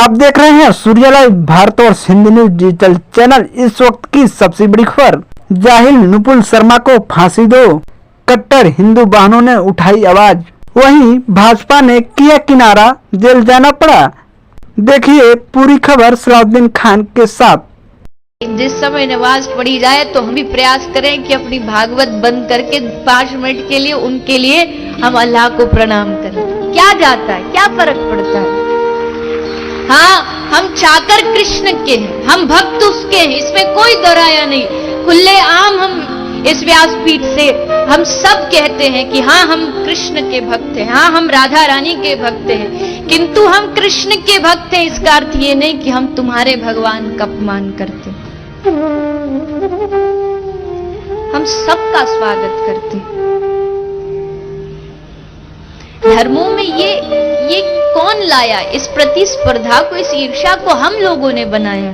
आप देख रहे हैं सूर्य लाइव भारत और हिंदी न्यूज डिजिटल चैनल। इस वक्त की सबसे बड़ी खबर, जाहिल नुपुल शर्मा को फांसी दो, कट्टर हिंदू बहनों ने उठाई आवाज। वहीं भाजपा ने किया किनारा, जेल जाना पड़ा। देखिए पूरी खबर सलाउद्दीन खान के साथ। जिस समय नमाज पढ़ी जाए तो हम भी प्रयास करें कि अपनी भागवत बंद करके 5 मिनट के लिए उनके लिए हम अल्लाह को प्रणाम करें। क्या जाता है, क्या फर्क पड़ता है। हाँ, हम चाकर कृष्ण के हैं, हम भक्त उसके हैं, इसमें कोई दोराया नहीं। खुले आम हम इस व्यासपीठ से हम सब कहते हैं कि हाँ हम कृष्ण के भक्त हैं, हाँ हम राधा रानी के भक्त हैं, किंतु हम कृष्ण के भक्त हैं इसका अर्थ ये नहीं कि हम तुम्हारे भगवान का अपमान करते। हम सबका स्वागत करते। धर्मों में ये कौन लाया? इस प्रतिस्पर्धा को, इस ईर्ष्या को हम लोगों ने बनाया।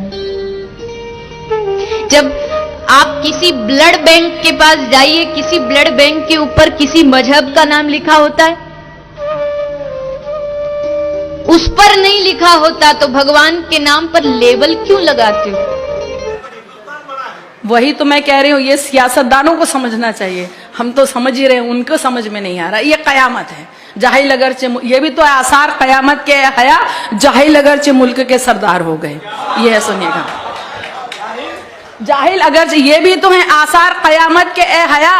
जब आप किसी ब्लड बैंक के पास जाइए, किसी ब्लड बैंक के ऊपर किसी मजहब का नाम लिखा होता है, उस पर नहीं लिखा होता तो भगवान के नाम पर लेबल क्यों लगाते हो? वही तो मैं कह रही हूँ, ये सियासतदानों को समझना चाहिए। हम तो समझ ही रहे हैं, उनको समझ में नहीं आ रहा। ये कयामत है, जाहिल अगरचे, ये भी तो आसार कयामत के हया, जाहिल अगरचे मुल्क के सरदार हो गए। ये है, सुनिएगा, जाहिल अगरचे, ये भी तो है आसार कयामत के हया,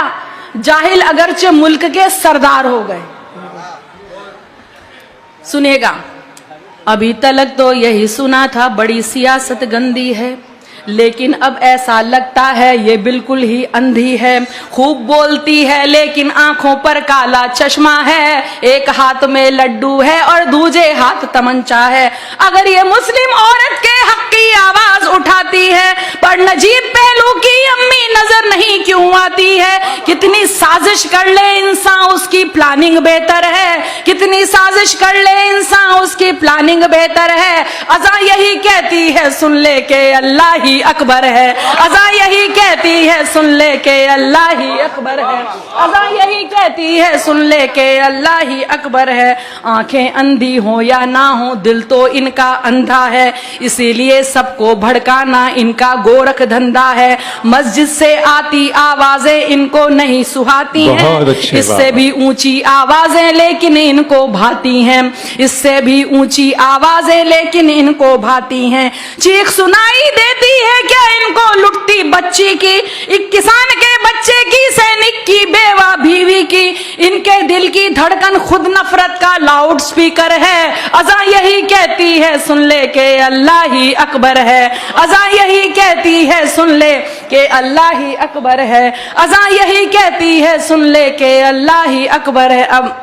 जाहिल अगरचे मुल्क के सरदार हो गए। सुनिएगा, अभी तक तो यही सुना था बड़ी सियासत गंदी है, लेकिन अब ऐसा लगता है ये बिल्कुल ही अंधी है। खूब बोलती है लेकिन आंखों पर काला चश्मा है, एक हाथ में लड्डू है और दूजे हाथ तमंचा है। अगर ये मुस्लिम औरत के हक की आवाज उठाती है, पर नजीब पहलू की अम्मी नजर नहीं क्यों आती है? कितनी साजिश कर ले इंसान, उसकी प्लानिंग बेहतर है। कितनी साजिश कर ले इंसान, उसकी प्लानिंग बेहतर है। अज़ा यही कहती है, सुन ले के अल्लाह ही अकबर है। अज़ा यही कहती है, सुन ले के अल्लाह ही अकबर है। अज़ा यही कहती है, सुन ले के अल्लाह ही अकबर है। आंखें अंधी हो या ना हो, दिल तो इनका अंधा है, इसीलिए सबको भड़काना इनका गोरख धंधा है। मस्जिद से आती आवाजें इनको नहीं सुहाती हैं, इससे भी ऊंची आवाजें लेकिन इनको भाती हैं। इससे भी ऊंची आवाजें लेकिन इनको भाती हैं। चीख सुनाई देती है क्या इनको लुटती बच्ची की, एक किसान के बच्चे की, सैनिक की, बेवा बीवी की। इनके दिल की धड़कन खुद नफरत का लाउड स्पीकर है। अज़ा यही कहती है, सुन ले के अल्लाह ही अकबर है। अज़ा यही कहती है, सुन ले के अल्लाह ही अकबर है। अज़ा यही कहती है, सुन ले के अल्लाह ही अकबर है। अब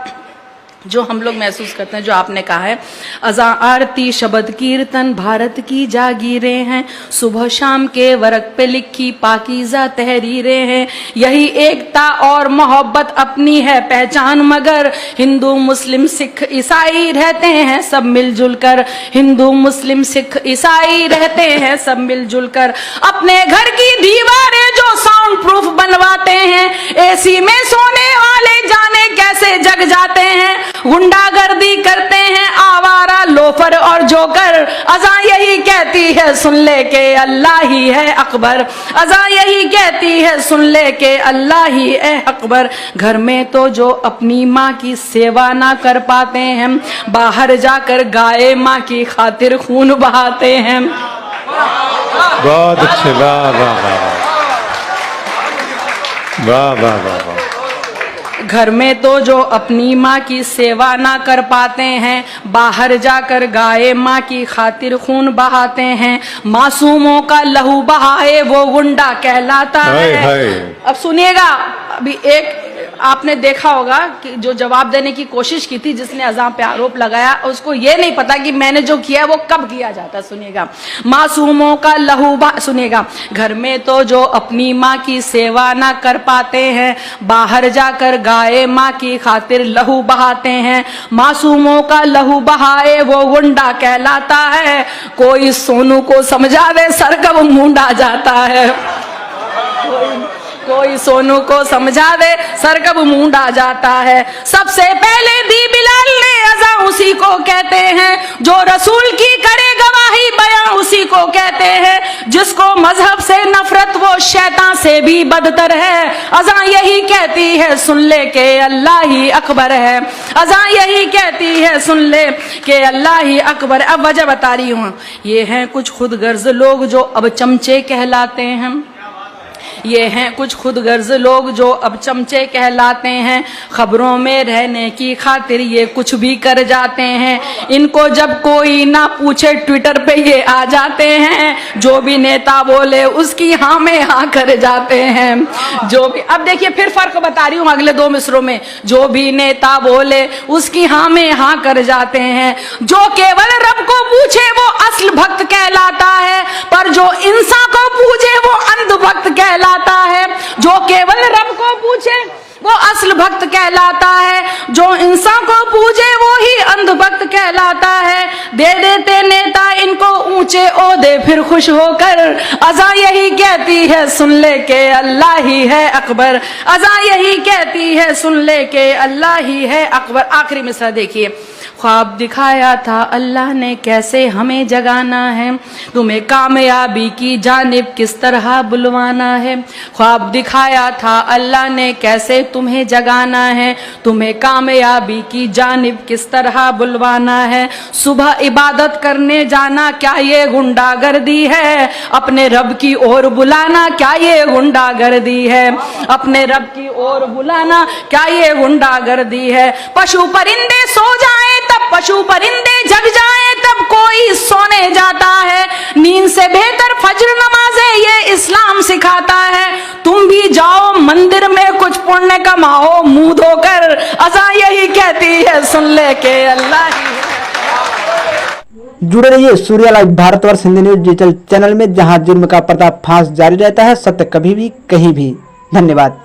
जो हम लोग महसूस करते हैं, जो आपने कहा है, अज़ा आरती शब्द कीर्तन भारत की जागीरें हैं, सुबह शाम के वर्क पे लिखी पाकीज़ा तहरीरें हैं। यही एकता और मोहब्बत अपनी है पहचान, मगर हिंदू मुस्लिम सिख ईसाई रहते हैं सब मिलजुल कर। हिंदू मुस्लिम सिख ईसाई रहते हैं सब मिलजुल कर। अपने घर की दीवारें जो साउंड प्रूफ बनवाते हैं, एसी में सोने वाले जाने कैसे जग जाते हैं। गुंडागर्दी करते हैं आवारा लोफर और जोकर। अज़ा यही कहती है, सुन ले के अल्लाह ही है अकबर। अज़ा यही कहती है, सुन ले के अल्लाह ही है अकबर। घर में तो जो अपनी माँ की सेवा ना कर पाते हैं, बाहर जाकर गाय माँ की खातिर खून बहाते हैं। बहुत अच्छे, वाह वाह वाह वाह वाह वाह वाह। घर में तो जो अपनी माँ की सेवा ना कर पाते हैं, बाहर जाकर गाय माँ की खातिर खून बहाते हैं। मासूमों का लहू बहाए वो गुंडा कहलाता है। अब सुनिएगा, अभी एक आपने देखा होगा कि जो जवाब देने की कोशिश की थी, जिसने अज़ा पे आरोप लगाया, उसको ये नहीं पता कि मैंने जो किया वो कब किया जाता। सुनिएगा, मासूमों का लहू सुनिएगा, घर में तो जो अपनी माँ की सेवा ना कर पाते हैं, बाहर जाकर गाय माँ की खातिर लहू बहाते हैं। मासूमों का लहू बहाए वो गुंडा कहलाता है। कोई सोनू को समझावे सर कब मूंडा जाता है। कोई सोनू को समझा दे सर कब मूंडा जाता है। सबसे पहले दी बिलाल ने अज़ा उसी को कहते हैं, जो रसूल की करे गवाही बयां उसी को कहते हैं, जिसको मजहब से नफरत वो शैतान से भी बदतर है। अज़ां यही कहती है सुन ले के अल्लाह ही अकबर है, अज़ां यही कहती है सुन ले के अल्लाह ही अकबर। अब वजह बता रही हूं, ये हैं कुछ खुदगर्ज लोग जो अब चमचे कहलाते हैं, ये हैं कुछ खुदगर्ज लोग जो अब चमचे कहलाते हैं, खबरों में रहने की खातिर ये कुछ भी कर जाते हैं। इनको जब कोई ना पूछे ट्विटर पे ये आ जाते हैं, जो भी नेता बोले उसकी हाँ में हाँ कर जाते हैं। जो भी, अब देखिए फिर फर्क बता रही हूँ अगले 2 मिसरों में, जो भी नेता बोले उसकी हाँ में हाँ कर जाते हैं। जो केवल रब को पूछे वो असल भक्त कहलाता है, पर जो इंसान को पूछे वो अंध भक्त कहलाता है। जो केवल रब को पूछे वो असल भक्त कहलाता है, जो इंसान को पूजे वो ही अंध भक्त कहलाता है। दे देते नेता इनको ऊंचे ओहदे फिर खुश होकर, अज़ां यही कहती है सुन ले के अल्लाह ही है अकबर, अज़ां यही कहती है सुन ले के अल्लाह ही है अकबर। आखिरी मिसरा देखिए, ख्वाब दिखाया था अल्लाह ने कैसे हमें जगाना है, तुम्हें कामयाबी की जानिब किस तरह बुलवाना है। ख्वाब दिखाया था अल्लाह ने कैसे तुम्हें जगाना है, तुम्हें कामयाबी की जानिब किस तरह बुलवाना है। सुबह इबादत करने जाना क्या ये गुंडागर्दी है, अपने रब की ओर बुलाना क्या ये गुंडागर्दी है, अपने रब की ओर बुलाना क्या ये गुंडागर्दी है। पशु परिंदे सो जाएं तब पशु परिंदे जग जाएं तब कोई सोने जाता है, नींद से बेहतर फज्र नमाज़े ये इस्लाम सिखाता है। तुम भी जाओ मंदिर में कुछ पुण्य कमाओ मुंह धोकर, अज़ां यही कहती है सुन ले के अल्लाह ही है। जुड़े रहिए Surya live Bharatvarsh Hindi news digital channel में, जहां जुर्म का पर्दाफाश जारी रहता है, सत्य कभी भी कहीं भी। धन्यवाद।